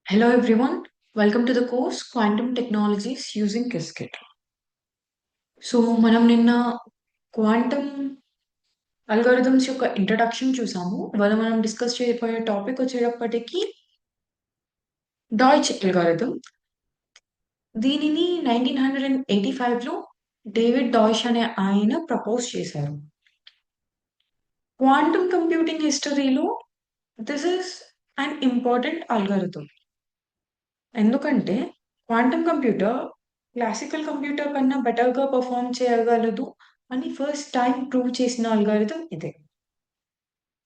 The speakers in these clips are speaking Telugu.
Hello everyone, welcome to the course Quantum Technologies using Qiskit. So మనం నిన్న క్వాంటమ్ అల్గోరిథమ్స్ యొక్క ఇంట్రడక్షన్ చూసాము. ఇవాళ మనం డిస్కస్ చేయబోయే టాపిక్ వచ్చేటప్పటికి డాయిచ్ అల్గోరిథం. దీనిని 1985లో డేవిడ్ డాయిష్ అనే ఆయన ప్రపోజ్ చేశారు. క్వాంటమ్ కంప్యూటింగ్ హిస్టరీలో this is an important algorithm. ఎందుకంటే క్వాంటమ్ కంప్యూటర్ క్లాసికల్ కంప్యూటర్ కన్నా బెటర్‌గా పెర్ఫార్మ్ చేయగలదు అని ఫస్ట్ టైమ్ ప్రూవ్ చేసిన అల్గారిథం ఇదే.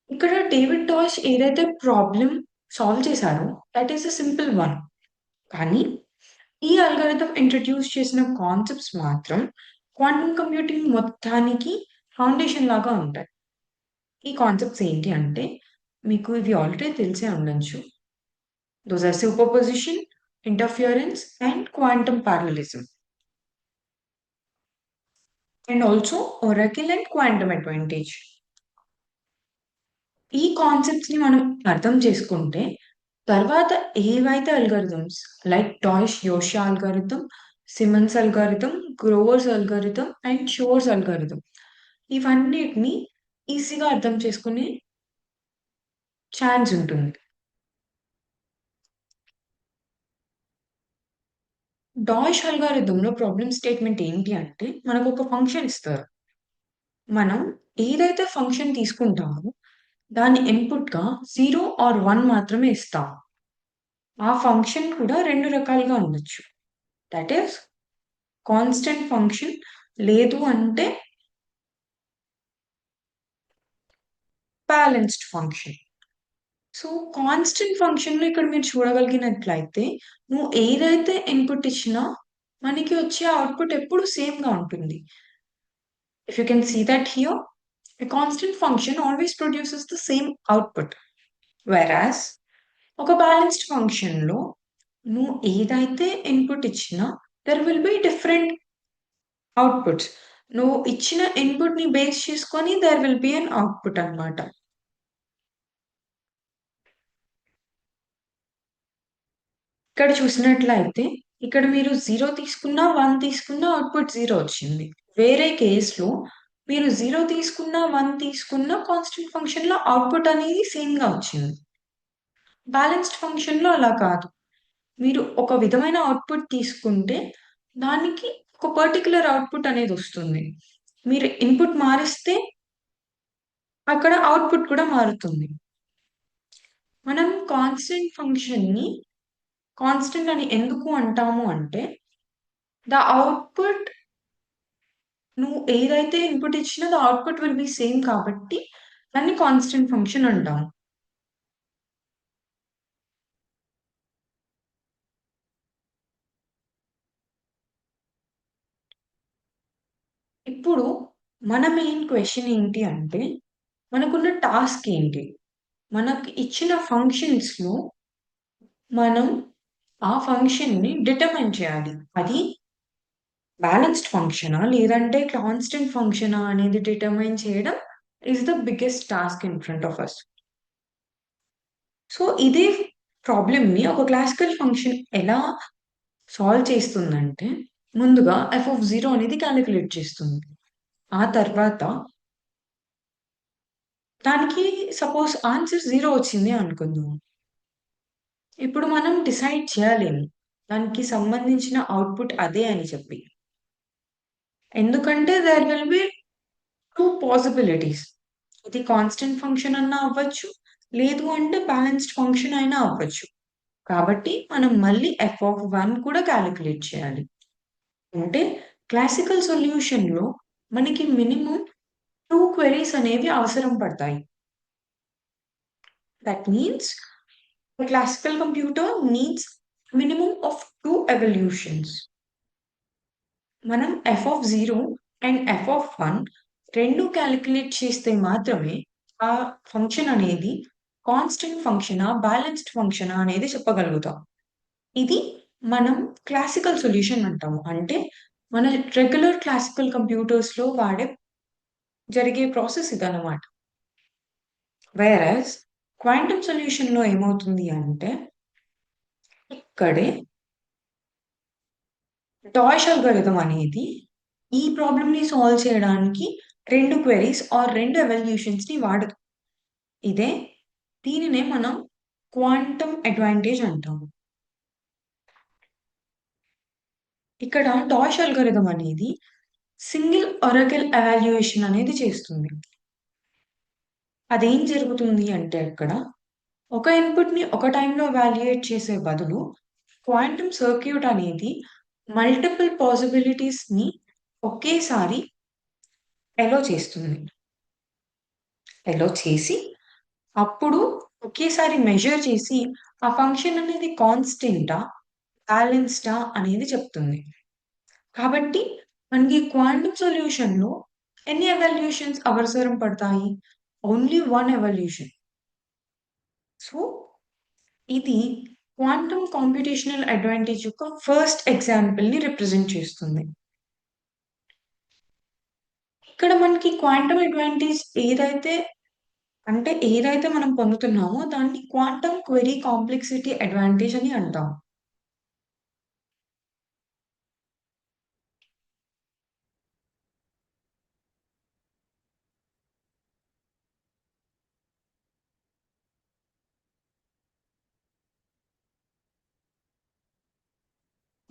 ఇక్కడ డేవిడ్ డాష్ ఏదైతే ప్రాబ్లమ్ సాల్వ్ చేశారో that is a simple one. కానీ ఈ అల్గారిథం ఇంట్రొడ్యూస్ చేసిన కాన్సెప్ట్స్ మాత్రం క్వాంటమ్ కంప్యూటింగ్ మొత్తానికి ఫౌండేషన్ లాగా ఉంటాయి. ఈ కాన్సెప్ట్స్ ఏంటి అంటే మీకు ఇవి ఆల్రెడీ తెలిసే ఉండొచ్చు. Those are superposition, interference, and quantum parallelism. And also oracle and quantum advantage. ఈ కాన్సెప్ట్స్ ని మనం అర్థం చేసుకుంటే తర్వాత ఏవైతే algorithms like Deutsche యోషి algorithm, Simmons algorithm, growers algorithm and షోర్స్ algorithm ఇవన్నిటిని ఈజీగా అర్థం చేసుకునే ఛాన్స్ ఉంటుంది. డాష్ అల్గారిథంలో ప్రాబ్లమ్ స్టేట్మెంట్ ఏంటి అంటే మనకు ఒక ఫంక్షన్ ఇస్తారు. మనం ఏదైతే ఫంక్షన్ తీసుకుంటామో దాని ఇన్పుట్‌గా 0 ఆర్ 1 మాత్రమే ఇస్తాం. ఆ ఫంక్షన్ కూడా 2 రకాలుగా ఉండొచ్చు. దట్ ఈస్ కాన్స్టెంట్ ఫంక్షన్ లేదు అంటే బ్యాలెన్స్డ్ ఫంక్షన్. సో, కాన్స్టెంట్ ఫంక్షన్‌లో ఇక్కడ మీరు చూడగలిగినట్లయితే నువ్వు ఏదైతే ఇన్పుట్ ఇచ్చినా మనకి వచ్చే అవుట్‌పుట్ ఎప్పుడు సేమ్‌గా ఉంటుంది. If you can see that here, a constant function always produces the same output. Whereas ఒక బ్యాలెన్స్డ్ ఫంక్షన్‌లో నువ్వు ఏదైతే ఇన్పుట్ ఇచ్చినా there will be different outputs. నువ్వు ఇచ్చిన ఇన్పుట్‌ని బేస్ చేసుకొని there will be an output అన్నమాట. ఇక్కడ చూసినట్లయితే ఇక్కడ మీరు 0 తీసుకున్నా, 1 తీసుకున్నా అవుట్‌పుట్ 0 వచ్చింది. వేరే కేస్‌లో మీరు 0 తీసుకున్నా, 1 తీసుకున్నా కాన్స్టెంట్ ఫంక్షన్‌లో అవుట్‌పుట్ అనేది సేమ్‌గా వచ్చింది. బ్యాలెన్స్డ్ ఫంక్షన్‌లో అలా కాదు. మీరు ఒక విధమైన అవుట్‌పుట్ తీసుకుంటే దానికి ఒక పర్టిక్యులర్ అవుట్‌పుట్ అనేదొస్తుంది. మీరు ఇన్పుట్ మారిస్తే అక్కడ అవుట్‌పుట్ కూడా మారుతుంది. మనం కాన్స్టెంట్ ఫంక్షన్‌ని కాన్స్టెంట్ అని ఎందుకు అంటాము అంటే ద అవుట్‌పుట్ నువ్వు ఏదైతే ఇన్పుట్ ఇచ్చినా the output will be same కాబట్టి దాన్ని కాన్స్టెంట్ ఫంక్షన్ అంటాం. ఇప్పుడు మన మెయిన్ క్వెషన్ ఏంటి అంటే మనకున్న టాస్క్ ఏంటి? మనకి ఇచ్చిన ఫంక్షన్స్‌లో మనం ఆ ఫంక్షన్‌ని డిటర్మైన్ చేయాలి. అది బ్యాలెన్స్డ్ ఫంక్షనా? లేదంటే కాన్స్టెంట్ ఫంక్షనా? అనేది డిటర్మైన్ చేయడం is the biggest task in front of us. So, ఇదే ప్రాబ్లమ్‌ని ఒక క్లాసికల్ ఫంక్షన్ ఎలా సాల్వ్ చేస్తుందంటే, ముందుగా ఎఫ్ ఆఫ్ 0 అనేది కాలిక్యులేట్ చేస్తుంది. ఆ తర్వాత దానికి సపోజ్ ఆన్సర్ 0 వచ్చింది అనుకుందాం. ఇప్పుడు మనం డిసైడ్ చేయాలేమో దానికి సంబంధించిన అవుట్‌పుట్ అదే అని చెప్పి. ఎందుకంటే దేర్ విల్ బి 2 పాసిబిలిటీస్. ఇది కాన్స్టెంట్ ఫంక్షన్ అన్నా అవ్వచ్చు. లేదు అంటే బ్యాలెన్స్డ్ ఫంక్షన్ అయినా అవ్వచ్చు. కాబట్టి మనం మళ్ళీ ఎఫ్ ఆఫ్ 1 కూడా కాలిక్యులేట్ చేయాలి. అంటే క్లాసికల్ సొల్యూషన్‌లో మనకి మినిమమ్ 2 క్వెరీస్ అనేవి అవసరం పడతాయి. That means a classical computer needs minimum of 2 evolutions. మనం F of 0 and F of 1 2 calculate చేస్తే మాత్రమే ఆ ఫంక్షన్ అనేది కాన్స్టెంట్ ఫంక్షనా, బ్యాలెన్స్డ్ ఫంక్షనా అనేది చెప్పగలుగుతాం. ఇది మనం క్లాసికల్ సొల్యూషన్ అంటాము. అంటే మన రెగ్యులర్ క్లాసికల్ కంప్యూటర్స్‌లో జరిగే ప్రాసెస్ ఇదన్నమాట. వేరస్ క్వాంటమ్ సొల్యూషన్‌లో ఏమవుతుంది అంటే ఇక్కడే డాష్ అల్గోరిథం అనేది ఈ ప్రాబ్లమ్ ని సాల్వ్ చేయడానికి రెండు క్వెరీస్ ఆర్ రెండు ఎవల్యూషన్స్ ని వాడదు. ఇదే దీనినే మనం క్వాంటమ్ అడ్వాంటేజ్ అంటాము. ఇక్కడ డాష్ అల్గోరిథం అనేది సింగిల్ ఒరాకిల్ ఎవాల్యుయేషన్ అనేది చేస్తుంది. అదేం జరుగుతుంది అంటే అక్కడ ఒక ఇన్పుట్ ని ఒక టైంలో ఎవాల్యుయేట్ చేసే బదులు క్వాంటమ్ సర్క్యూట్ అనేది మల్టిపుల్ పాసిబిలిటీస్ ని ఒకేసారి ఎలో చేస్తుంది. ఎలో చేసి అప్పుడు ఒకేసారి మెజర్ చేసి ఆ ఫంక్షన్ అనేది కాన్స్టెంటా బ్యాలెన్స్డా అనేది చెప్తుంది. కాబట్టి మనకి క్వాంటమ్ సొల్యూషన్‌లో ఎన్ని ఎవల్యూషన్స్ అవసరం పడతాయి? Only 1 evolution. సో, ఇది క్వాంటమ్ కంప్యూటేషనల్ అడ్వాంటేజ్ యొక్క ఫస్ట్ ఎగ్జాంపుల్‌ని రిప్రజెంట్ చేస్తుంది. ఇక్కడ మనకి క్వాంటమ్ అడ్వాంటేజ్ ఏదైతే మనం పొందుతున్నామో దాన్ని క్వాంటమ్ క్వెరీ కాంప్లెక్సిటీ అడ్వాంటేజ్ అని అంటాం.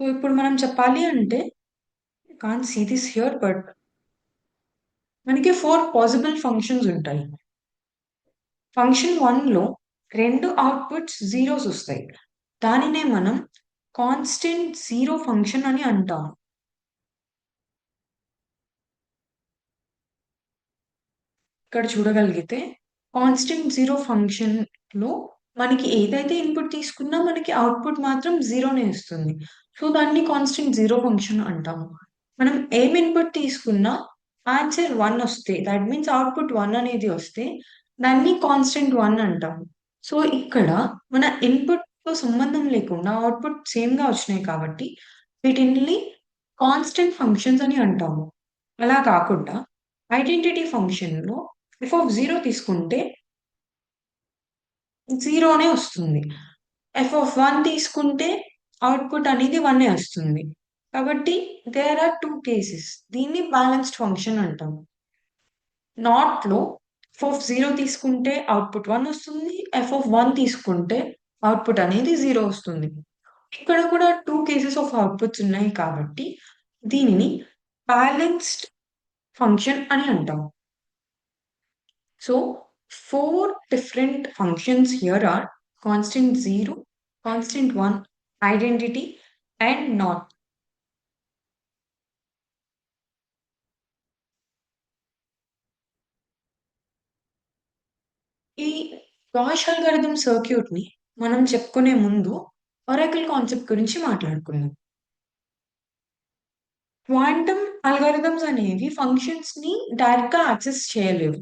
సో, ఇప్పుడు మనం చెప్పాలి అంటే can't see this here but మనకి 4 పాసిబుల్ ఫంక్షన్స్ ఉంటాయి. ఫంక్షన్ 1లో 2 అవుట్‌పుట్స్ జీరోస్ ఒస్తాయి. దానినే మనం కాన్స్టెంట్ జీరో ఫంక్షన్ అని అంటాము. ఇక్కడ చూడగలిగితే కాన్స్టెంట్ జీరో ఫంక్షన్‌లో మనకి ఏదైతే ఇన్‌పుట్ తీసుకున్నా మనకి అవుట్‌పుట్ మాత్రం జీరోనే ఇస్తుంది. సో, దాన్ని కాన్స్టెంట్ జీరో ఫంక్షన్ అంటాము. మనం ఏం ఇన్‌పుట్ తీసుకున్నా ఆన్సర్ 1 ఒస్తే థట్ మీన్స్ అవుట్‌పుట్ 1 అనేది ఒస్తే దాన్ని కాన్స్టెంట్ 1 అంటాము. సో, ఇక్కడ మన ఇన్‌పుట్‌తో సంబంధం లేకుండా అవుట్‌పుట్ సేమ్‌గా వచ్చినాయి కాబట్టి వీటిని కాన్స్టెంట్ ఫంక్షన్స్ అని అంటాము. అలా కాకుండా ఐడెంటిటీ ఫంక్షన్‌లో ఎఫ్ ఆఫ్ 0 తీసుకుంటే 0నే వస్తుంది. ఎఫ్ ఆఫ్ 1 తీసుకుంటే అవుట్‌పుట్ అనేది 1 వస్తుంది. కాబట్టి దేర్ ఆర్ 2 కేసెస్. దీన్ని బ్యాలెన్స్డ్ ఫంక్షన్ అంటాము. నాట్‌లో ఎఫ్ ఆఫ్ 0 తీసుకుంటే అవుట్‌పుట్ 1 వస్తుంది. ఎఫ్ ఆఫ్ 1 తీసుకుంటే అవుట్‌పుట్ అనేది 0 వస్తుంది. ఇక్కడ కూడా 2 కేసెస్ ఆఫ్ అవుట్‌పుట్స్ ఉన్నాయి కాబట్టి దీనిని బ్యాలెన్స్డ్ ఫంక్షన్ అని అంటాము. So, four different functions here are constant 0, constant 1, identity, and not. ఈ గాష్ అల్గారిథం సర్క్యూట్ ని మనం చెప్పుకునే ముందు ఒరాకిల్ కాన్సెప్ట్ గురించి మాట్లాడుకుందాం. క్వాంటమ్ అల్గారిథమ్స్ అనేవి ఫంక్షన్స్ ని డైరెక్ట్ గా యాక్సెస్ చేయలేవు.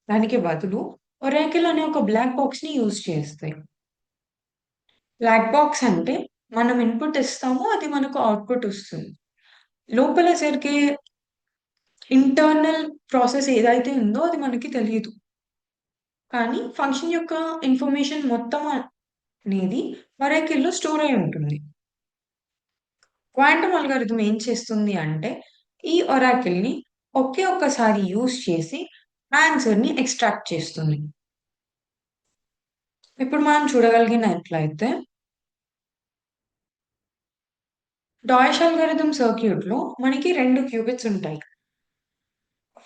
దానికి బదులు ఒరాకిల్ అనే ఒక బ్లాక్ బాక్స్ ని యూజ్ చేస్తాయి. బ్లాక్ బాక్స్ అంటే మనం ఇన్పుట్ ఇస్తాము అది మనకు అవుట్పుట్ వస్తుంది. లోపల జరిగే ఇంటర్నల్ ప్రాసెస్ ఏదైతే ఉందో అది మనకి తెలీదు. కానీ ఫంక్షన్ యొక్క ఇన్ఫర్మేషన్ మొత్తం అనేది ఒరాకిల్‌లో స్టోర్ అయి ఉంటుంది. క్వాంటమ్ అల్గారిథం ఏం చేస్తుంది అంటే, ఈ ఒరాకిల్‌ని ఒకే ఒక్కసారి యూజ్ చేసి ఆన్సర్‌ని ఎక్స్ట్రాక్ట్ చేస్తుంది. ఇప్పుడు మనం చూడగలిగినట్లయితే డాష్ అల్గారిథం సర్క్యూట్‌లో మనకి 2 క్యూబిట్స్ ఉంటాయి.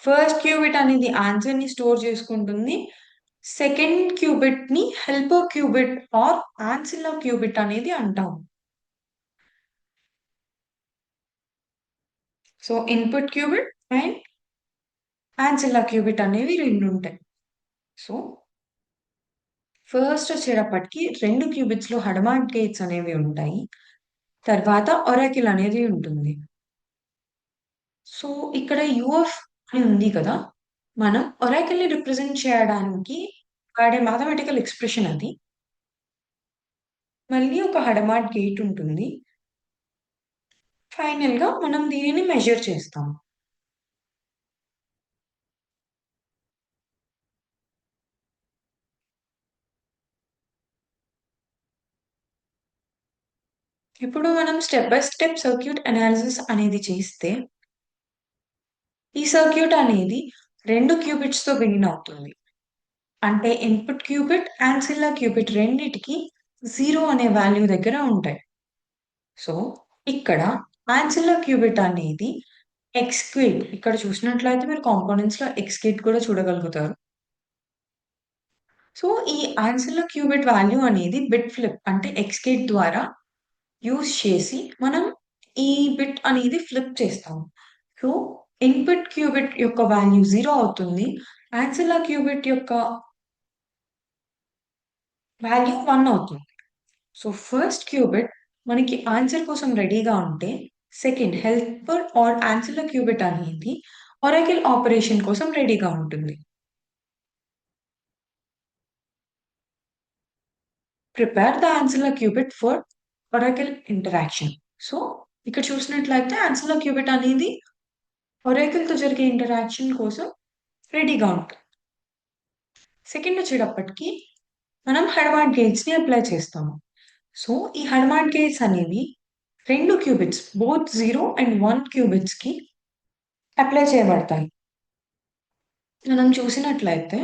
ఫస్ట్ క్యూబిట్ అనేది ఆన్సర్‌ని స్టోర్ చేసుకుంటుంది. సెకండ్ క్యూబిట్‌ని helper qubit or ancilla qubit అనేది అంటాం. So, input qubit and ancilla qubit అనేవి 2 ఉంటాయి. సో, ఫస్ట్ వచ్చేటప్పటికి 2 క్యూబిట్స్‌లో హడమాడ్ గేట్స్ అనేవి ఉంటాయి. తర్వాత ఒరాకిల్ అనేది ఉంటుంది. సో, ఇక్కడ యూఎఫ్ అని ఉంది కదా! మనం ఒరాకిల్‌ని రిప్రజెంట్ చేయడానికి వాడే మ్యాథమెటికల్ ఎక్స్‌ప్రెషన్ అది. మళ్ళీ ఒక హడమాడ్ గేట్ ఉంటుంది. ఫైనల్‌గా మనం దీనిని మెజర్ చేస్తాం. ఇప్పుడు మనం step by step circuit analysis అనేది చేస్తే ఈ సర్క్యూట్ అనేది 2 క్యూబిట్స్ తో బిగిన్ అవుతుంది. అంటే ఇన్పుట్ క్యూబిట్, యాన్సిల్లర్ క్యూబిట్ రెండిటికి 0 అనే వాల్యూ దగ్గర ఉంటాయి. సో, ఇక్కడ యాన్సిల్లర్ క్యూబిట్ అనేది ఎక్స్ క్యూబ్. ఇక్కడ చూసినట్లయితే మీరు కాంపోనెంట్స్‌లో ఎక్స్ క్యూబ్ కూడా చూడగలుగుతారు. సో, ఈ యాన్సిల్లర్ క్యూబిట్ వాల్యూ అనేది బిట్ ఫ్లిప్ అంటే ఎక్స్ క్యూబ్ ద్వారా యూజ్ చేసి మనం ఈ బిట్ అనేది ఫ్లిప్ చేస్తాము. సో, ఇన్పుట్ క్యూబిట్ యొక్క వాల్యూ 0 అవుతుంది. యాన్సిల్లర్ క్యూబిట్ యొక్క వాల్యూ 1 అవుతుంది. సో, ఫస్ట్ క్యూబిట్ మనకి ఆన్సర్ కోసం రెడీగా ఉంటే, second helper or ancilla qubit అనేది ఒరాకిల్ ఆపరేషన్ కోసం రెడీగా ఉంటుంది. Prepare the ancilla qubit for oracle interaction. So, ఇక్కడ చూసినట్లయితే యాన్సిల్లర్ క్యూబిట్ అనేది ఒరాకిల్‌తో జరిగే ఇంటరాక్షన్ కోసం రెడీగా ఉంటుంది. సెకండ్ వచ్చేటప్పటికి మనం హెడమార్ట్ గేట్స్‌ని అప్లై చేస్తాము. సో, ఈ హెడమార్ట్ గేట్స్ అనేవి 2 క్యూబిట్స్ బోత్ 0 అండ్ 1 క్యూబిట్స్‌కి అప్లై చేయబడతాయి. మనం చూసినట్లయితే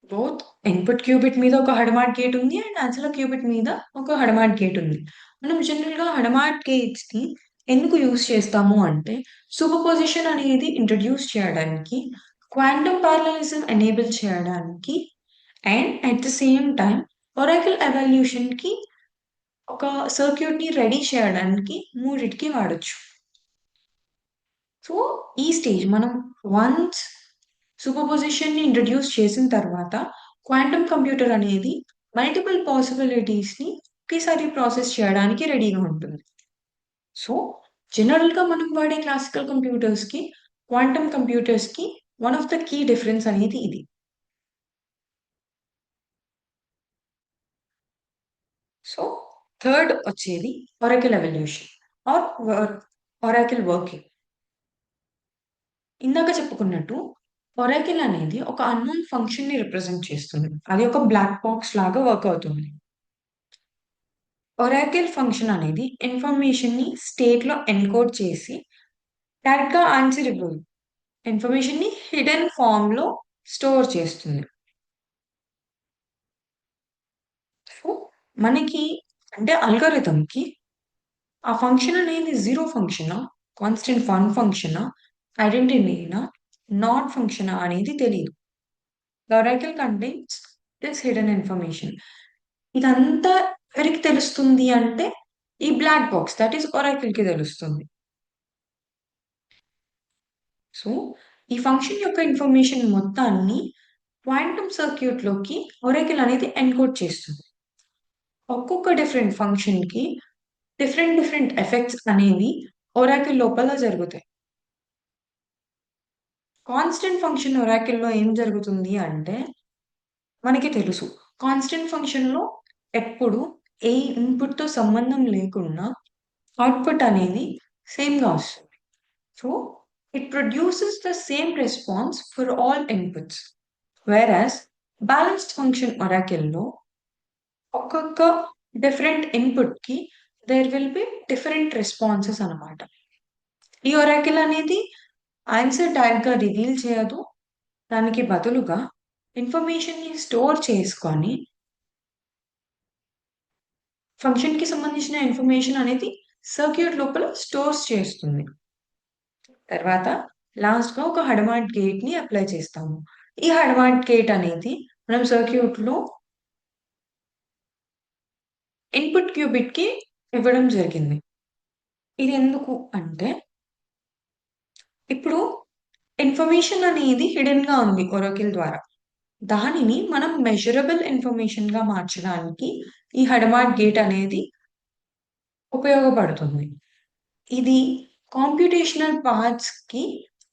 బోత్ ఇన్పుట్ క్యూబిట్ మీద ఒక హెడమార్ట్ గేట్ ఉంది. అండ్ యాన్సిలర్ క్యూబిట్ మీద ఒక హెడమార్ట్ గేట్ ఉంది. మనం జనరల్‌గా హెడమార్ట్ గేట్స్‌ని ఎందుకు యూజ్ చేస్తాము అంటే, సూపర్‌పొజిషన్ అనేది ఇంట్రొడ్యూస్ చేయడానికి, క్వాంటమ్ పారలెలిజం ఎనేబుల్ చేయడానికి and at the same time oracle ఎవల్యూషన్‌కి ఒక సర్క్యూట్‌ని రెడీ చేయడానికి మూడిటికి వాడొచ్చు. సో, ఈ స్టేజ్ మనం వన్స్ సూపర్‌పొజిషన్‌ని ఇంట్రొడ్యూస్ చేసిన తర్వాత, క్వాంటమ్ కంప్యూటర్ అనేది మల్టిపుల్ పాసిబిలిటీస్‌ని ఒకేసారి ప్రాసెస్ చేయడానికి రెడీగా ఉంటుంది. సో, జనరల్‌గా మనం వాడే క్లాసికల్ కంప్యూటర్స్‌కి, క్వాంటమ్ కంప్యూటర్స్‌కి one of the key difference అనేది ఇది. సో, థర్డ్ వచ్చేది oracle evolution or oracle working. ఇందాక చెప్పుకున్నట్టు ఒరాకిల్ అనేది ఒక అన్‌నోన్ ఫంక్షన్‌ని రిప్రజెంట్ చేస్తుంది. అది ఒక బ్లాక్ బాక్స్ లాగా వర్క్ అవుతుంది. ఒరాకిల్ ఫంక్షన్ అనేది ఇన్ఫర్మేషన్‌ని స్టేట్‌లో ఎన్కోడ్ చేసి డైరెక్ట్‌గా ఆన్సర్ ఇవ్వదు. ఇన్ఫర్మేషన్‌ని హిడెన్ ఫార్మ్‌లో స్టోర్ చేస్తుంది. సో, మనకి అంటే అల్గోరిథంకి ఆ ఫంక్షన్ అనేది 0 ఫంక్షనా? కాన్స్టెంట్ 1 ఫంక్షనా? ఐడెంటిటీనా? నాట్ ఫంక్షనా? అనేది తెలీదు. The oracle contains this hidden information. ఇదంతా ఎవరికి తెలుస్తుంది అంటే, ఈ బ్లాక్ బాక్స్ థట్ ఈస్ ఒరాకిల్‌కి తెలుస్తుంది. సో, ఈ ఫంక్షన్ యొక్క ఇన్ఫర్మేషన్ మొత్తాన్ని క్వాంటమ్ సర్క్యూట్‌లోకి ఒరాకిల్ అనేది ఎన్కోడ్ చేస్తుంది. ఒక్కొక్క డిఫరెంట్ ఫంక్షన్‌కి డిఫరెంట్ ఎఫెక్ట్స్ అనేవి ఒరాకిల్ లోపల జరుగుతాయి. కాన్స్టెంట్ ఫంక్షన్ ఒరాకిల్‌లో ఏం జరుగుతుంది అంటే, మనకి తెలుసు. కాన్స్టెంట్ ఫంక్షన్‌లో ఎప్పుడు ఏ ఇన్‌పుట్‌తో సంబంధం లేకుండా అవుట్‌పుట్ అనేది సేమ్‌గా వస్తుంది. So, it produces the same response for all inputs. Whereas balanced function ఒరాకిల్‌లో ఒక్కొక్క డిఫరెంట్ ఇన్‌పుట్‌కి there will be different responses అన్నమాట. ఈ ఒరాకిల్ అనేది ఆన్సర్ డైరెక్ట్‌గా రివీల్ చేయదు. దానికి బదులుగా ఇన్ఫర్మేషన్‌ని స్టోర్ చేసుకొని ఫంక్షన్‌కి సంబంధించిన ఇన్ఫర్మేషన్ అనేది సర్క్యూట్ లోపల స్టోర్స్ చేస్తుంది. తర్వాత లాస్ట్‌గా ఒక హడమార్ట్ గేట్‌ని అప్లై చేస్తాము. ఈ హడమార్ట్ గేట్ అనేది మనం సర్క్యూట్‌లో ఇన్పుట్ క్యూబిట్‌కి ఇవ్వడం జరిగింది. ఇది ఎందుకు అంటే, ఇప్పుడు ఇన్ఫర్మేషన్ అనేది హిడెన్‌గా ఉంది ఒరాకిల్ ద్వారా. దానిని మనం మెజరబుల్ ఇన్ఫర్మేషన్‌గా మార్చడానికి ఈ హడమార్ట్ గేట్ అనేది ఉపయోగపడుతుంది. ఇది కాంప్యూటేషనల్ పార్ట్స్‌కి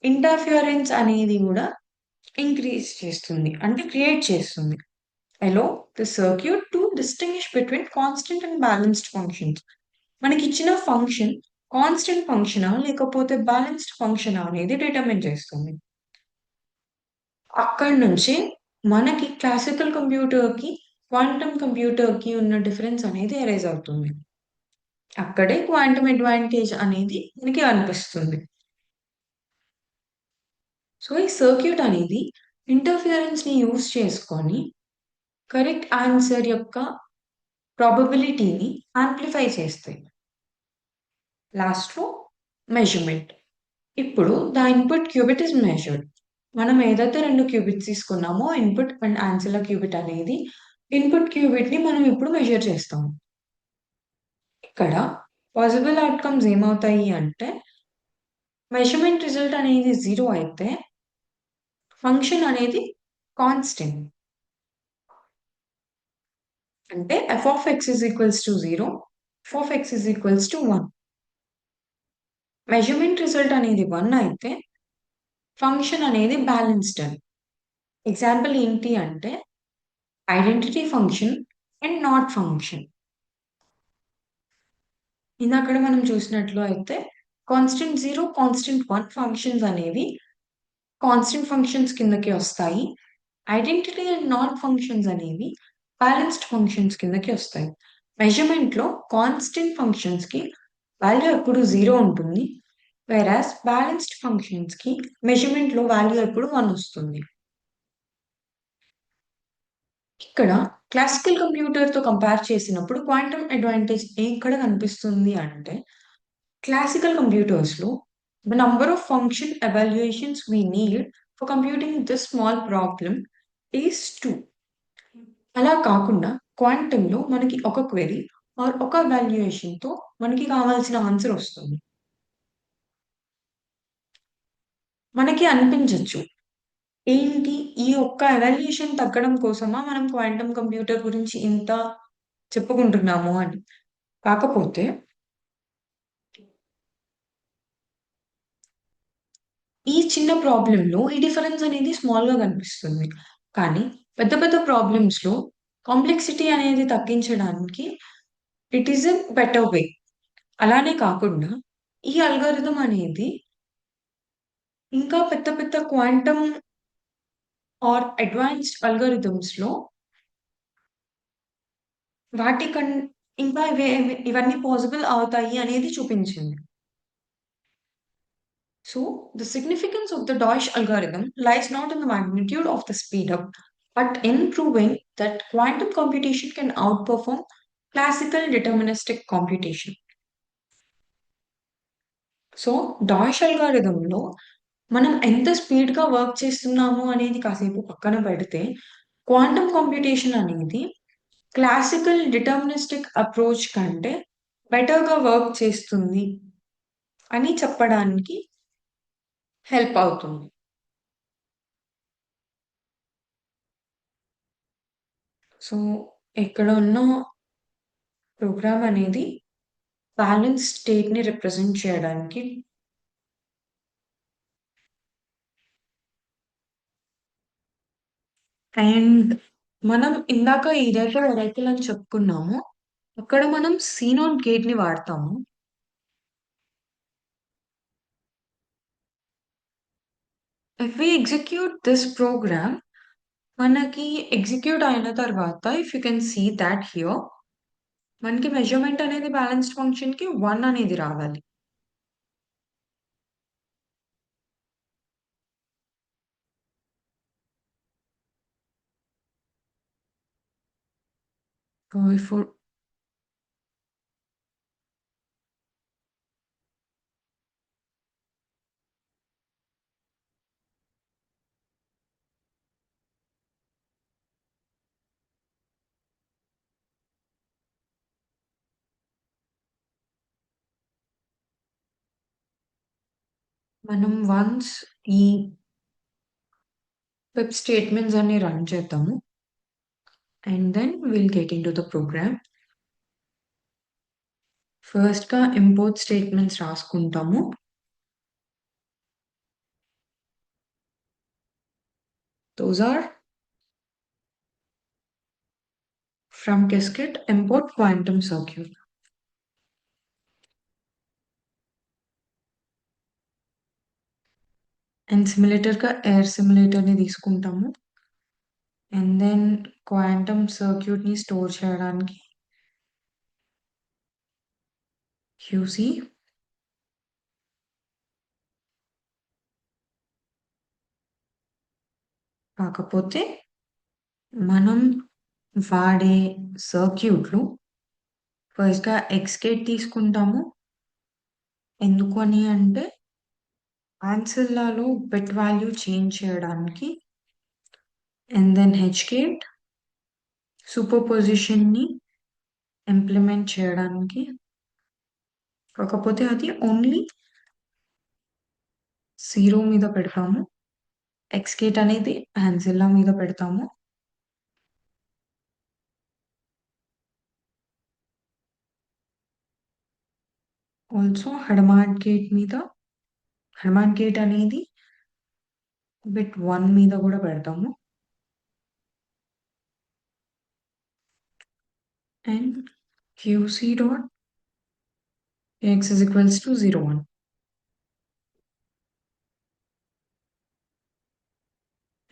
ఇంటర్ఫియరెన్స్ అనేది గూడా ఇంక్రీజ్ చేస్తుంది. అంటే క్రియేట్ చేస్తుంది. Allow the circuit to distinguish between constant and balanced functions. మనకిచ్చిన ఫంక్షన్ కాన్స్టెంట్ ఫంక్షనా? లేకపోతే బ్యాలెన్స్డ్ ఫంక్షనా? అనేది డిటర్మిన్ చేస్తుంది. అక్కడి నుంచి మనకి క్లాసికల్ కంప్యూటర్‌కి క్వాంటమ్ కంప్యూటర్‌కి ఉన్న డిఫరెన్స్ అనేది ఎరేజ్ అవుతుంది. అక్కడే క్వాంటమ్ అడ్వాంటేజ్ అనేది మనకి అనిపిస్తుంది. సో, ఈ సర్క్యూట్ అనేది ఇంటర్ఫియరెన్స్‌ని యూజ్ చేసుకొని కరెక్ట్ ఆన్సర్ యొక్క ప్రాబబిలిటీని యాంప్లిఫై చేస్తాయి. లాస్ట్‌లో మెజర్‌మెంట్. ఇప్పుడు the input qubit is measured. మనం ఏదైతే 2 క్యూబిట్స్ తీసుకున్నామో ఇన్‌పుట్ అండ్ ఆన్సర్‌ల క్యూబిట్ అనేది ఇన్‌పుట్ క్యూబిట్‌ని మనం ఇప్పుడు మెజర్ చేస్తాం. ఇక్కడ పాసిబుల్ అవుట్‌కమ్స్ ఏమవుతాయి అంటే మెజర్‌మెంట్ రిజల్ట్ అనేది 0 అయితే ఫంక్షన్ అనేది కాన్స్టెంట్. అంటే f of x is equals to 0, f of x is equals to 1. Measurement result అనేది 1 అయితే ఫంక్షన్ అనేది బ్యాలెన్స్డ్ అని. ఎగ్జాంపుల్ ఏంటి అంటే identity function and not function. ఇందాకడ మనం చూసినట్లు అయితే కాన్స్టెంట్ 0, కాన్స్టెంట్ 1 ఫంక్షన్స్ అనేవి కాన్స్టెంట్ ఫంక్షన్స్ కిందకి వస్తాయి. ఐడెంటిటీ అండ్ నాట్ ఫంక్షన్స్ అనేవి బ్యాలెన్స్డ్ ఫంక్షన్స్ కిందకి వస్తాయి. మెజర్‌మెంట్‌లో కాన్స్టెంట్ ఫంక్షన్స్‌కి వాల్యూ ఎప్పుడు 0 ఉంటుంది. వెరాస్ బ్యాలెన్స్డ్ ఫంక్షన్స్‌కి మెజర్‌మెంట్‌లో వాల్యూ ఎప్పుడు 1 వస్తుంది. ఇక్కడ క్లాసికల్ కంప్యూటర్‌తో కంపేర్ చేసినప్పుడు క్వాంటమ్ అడ్వాంటేజ్ ఎక్కడ కనిపిస్తుంది అంటే classical కంప్యూటర్స్‌లో the number of function evaluations we need for computing this small problem is 2. అలా కాకుండా క్వాంటమ్‌లో మనకి ఒక క్వెరీ ఆర్ ఒక వాల్యుయేషన్‌తో మనకి కావాల్సిన ఆన్సర్ వస్తుంది. మనకి అనిపించొచ్చు. ఏంటి ఈ ఒక్క ఎవాల్యుయేషన్ తగ్గడం కోసమా మనం క్వాంటమ్ కంప్యూటర్ గురించి ఇంత చెప్పుకుంటున్నాము అని. కాకపోతే ఈ చిన్న ప్రాబ్లమ్‌లో ఈ డిఫరెన్స్ అనేది స్మాల్‌గా కనిపిస్తుంది. కానీ పెద్ద పెద్ద ప్రాబ్లమ్స్‌లో కాంప్లెక్సిటీ అనేది తగ్గించడానికి it is a better way. అలానే కాకుండా ఈ అల్గోరిథం అనేది ఇంకా పెద్ద పెద్ద క్వాంటమ్ ఆర్ అడ్వాన్స్డ్ అల్గోరిథమ్స్‌లో వాటి ఇంకా ఇవన్నీ పాసిబుల్ అవుతాయి అనేది చూపించింది. So, the significance of the Deutsch algorithm lies not in the magnitude of the speed up, but in proving that quantum computation can outperform classical deterministic computation. So, Deutsch అల్గారిథంలో మనం ఎంత స్పీడ్‌గా వర్క్ చేస్తున్నాము అనేది కాసేపు పక్కన పెడితే, క్వాంటమ్ కంప్యూటేషన్ అనేది క్లాసికల్ డిటర్మినిస్టిక్ అప్రోచ్ కంటే బెటర్‌గా వర్క్ చేస్తుంది అని చెప్పడానికి హెల్ప్ అవుతుంది. సో, ఇక్కడ ఉన్న ప్రోగ్రామ్ అనేది బ్యాలెన్స్ స్టేట్‌ని రిప్రజెంట్ చేయడానికి అండ్ మనం ఇందాక ఏదైతే వెరైకల్ అని చెప్పుకున్నామో, అక్కడ మనం సీనోడ్ గేట్‌ని వాడతాము. If we execute this program మనకి ఎగ్జిక్యూట్ అయిన తర్వాత if you can see that here మనకి మెజర్‌మెంట్ అనేది బ్యాలెన్స్డ్ ఫంక్షన్‌కి 1 అనేది రావాలి. ఫర్ మనం వన్స్ ఈ వెబ్ స్టేట్మెంట్స్ అన్ని రన్ చేద్దాము. And then will get into the program. ఫస్ట్‌గా ఇంపోర్ట్ స్టేట్మెంట్స్ రాసుకుంటాము. Those are from Qiskit import quantum circuit. And సిమ్యులేటర్‌గా ఎయిర్ సిమ్యులేటర్‌ని తీసుకుంటాము. అండ్ దెన్ క్వాంటమ్ సర్క్యూట్ని స్టోర్ చేయడానికి క్యూసీ. కాకపోతే మనం వాడే సర్క్యూట్లు ఫస్ట్‌గా ఎక్స్‌కేట్ తీసుకుంటాము. ఎందుకు అని అంటే ఆన్సర్‌లలో బిట్ వాల్యూ చేంజ్ చేయడానికి. అండ్ దెన్ హెచ్‌కేట్ సూపర్ పొజిషన్‌ని ఇంప్లిమెంట్ చేయడానికి. కాకపోతే అది ఓన్లీ 0 మీద పెడతాము. ఎక్స్‌కేట్ అనేది ఆన్సెల్లా మీద పెడతాము. ఆల్సో హెడమార్ట్ గేట్ మీద హెడమార్ట్ గేట్ అనేది బిట్ 1 మీద గూడా పెడతాము. And QC dot x is equals to 0, 1.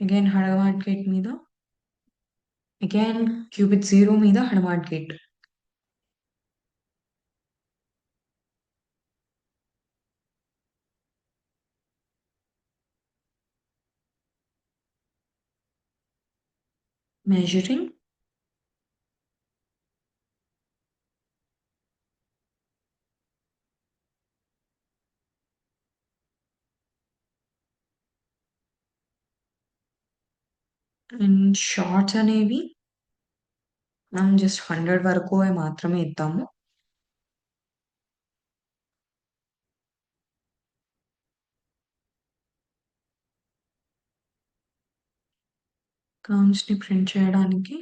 Again Hadamard gate మీద అగైన్ క్యూబిట్ 0 మీద Hadamard gate. Measuring and shots అనేవి మనం జస్ట్ 100 వరకు మాత్రమే ఇద్దాము. కౌంట్స్‌ని ప్రింట్ చేయడానికి.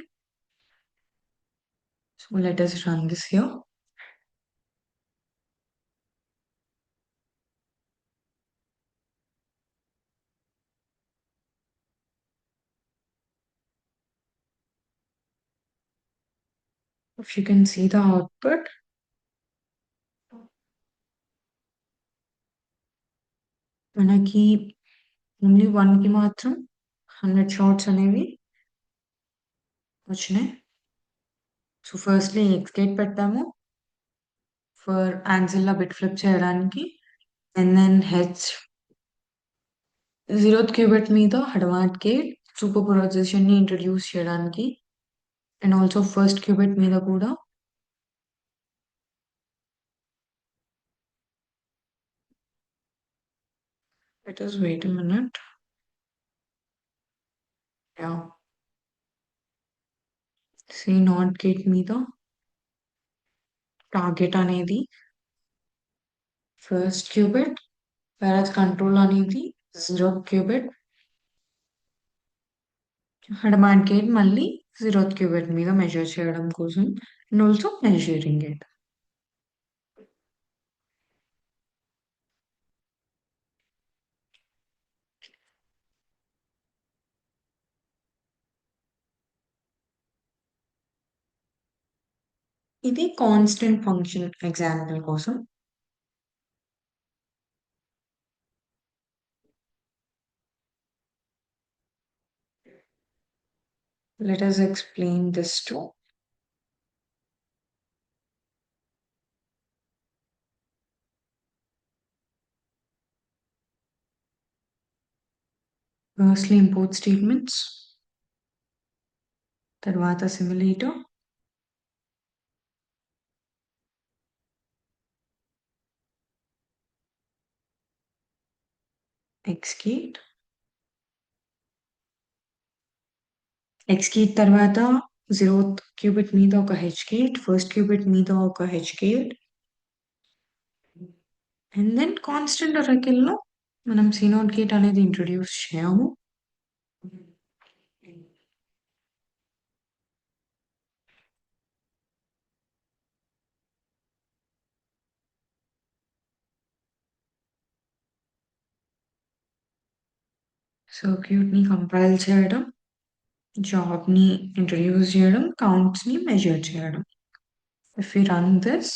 So let us run this here. If you can see the output, మనకి ఓన్లీ 1కి మాత్రం 100 షార్ట్స్ అనేవి వచ్చినాయి. సో ఫస్ట్‌లీ ఎక్స్‌కేట్ పెట్టాము ఫర్ ఆన్సెల్లా బిట్ ఫ్లిప్ చేయడానికి. అండ్ దెన్ 0th క్యూబిట్ మీద హెడమార్ట్ గేట్ సూపర్ పొజిషన్‌ని ఇంట్రొడ్యూస్ చేయడానికి. అండ్ ఆల్సో ఫస్ట్ క్యూబిట్ మీద కూడా let us wait a minute. Yeah. C NOT gate మీద టార్గెట్ అనేది ఫస్ట్ క్యూబిట్, వేరస్ కంట్రోల్ అనేది 0th క్యూబిట్. హెడమార్ట్ గేట్ మళ్ళీ 0th క్యూబిట్ మీద మెజర్ చేయడం కోసం అండ్ ఆల్సో మెజరింగ్ ఇట్. ఇది కాన్స్టెంట్ ఫంక్షన్ ఎగ్జాంపుల్ కోసం. Let us explain this too. Firstly, import statements. తర్వాత simulator. Xgate. Xgate తర్వాత 0th క్యూబిట్ మీద ఒక hgate, ఫస్ట్ క్యూబిట్ మీద ఒక hgate. అండ్ దెన్ కాన్స్టెంట్ ఒరాకిల్‌లో మనం C0 గేట్ అనేది ఇంట్రొడ్యూస్ చేయము. సర్క్యూట్‌ని కంపైల్ చేయడం, జాబ్‌ని ఇంట్రొడ్యూస్ చేయడం, కౌంట్స్‌ని మెజర్ చేయడం. If we run this,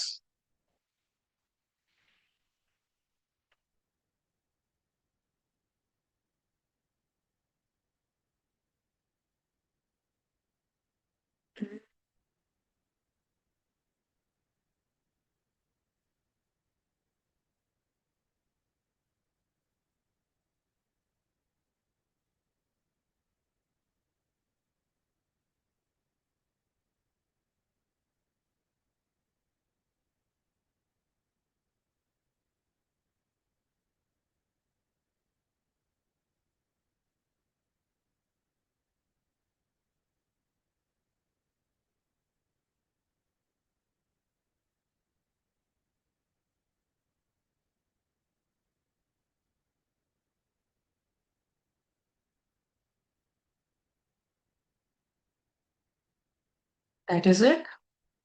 That is it.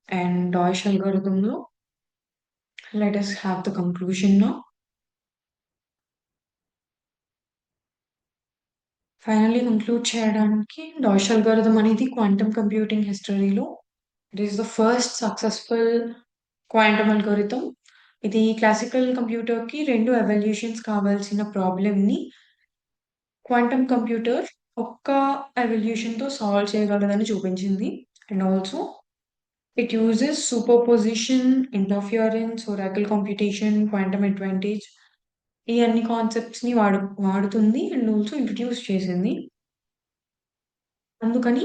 And Deutsch algorithm లో let us have the conclusion now. Finally conclude చేయడానికి డాష్ అల్గోరిథం అనేది క్వాంటమ్ కంప్యూటింగ్ హిస్టరీలో it is the first successful quantum algorithm. ఇది క్లాసికల్ కంప్యూటర్‌కి 2 ఎవల్యూషన్స్ కావాల్సిన ప్రాబ్లమ్‌ని క్వాంటమ్ కంప్యూటర్ ఒక్క ఎవల్యూషన్‌తో సాల్వ్ చేయగలదని చూపించింది. And also it uses superposition, interference, oracle computation, quantum advantage ఈ అన్ని కాన్సెప్ట్స్‌ని వాడుతుంది అండ్ ఆల్సో ఇంట్రొడ్యూస్ చేసింది. అందుకని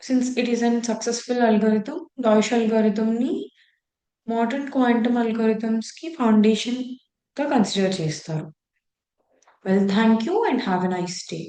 since it is an successful algorithm, Deutsch అల్గోరిథంని మోడర్న్ క్వాంటమ్ అల్గోరిథమ్స్‌కి ఫౌండేషన్‌గా కన్సిడర్ చేస్తారు. Well, thank you and have a nice day.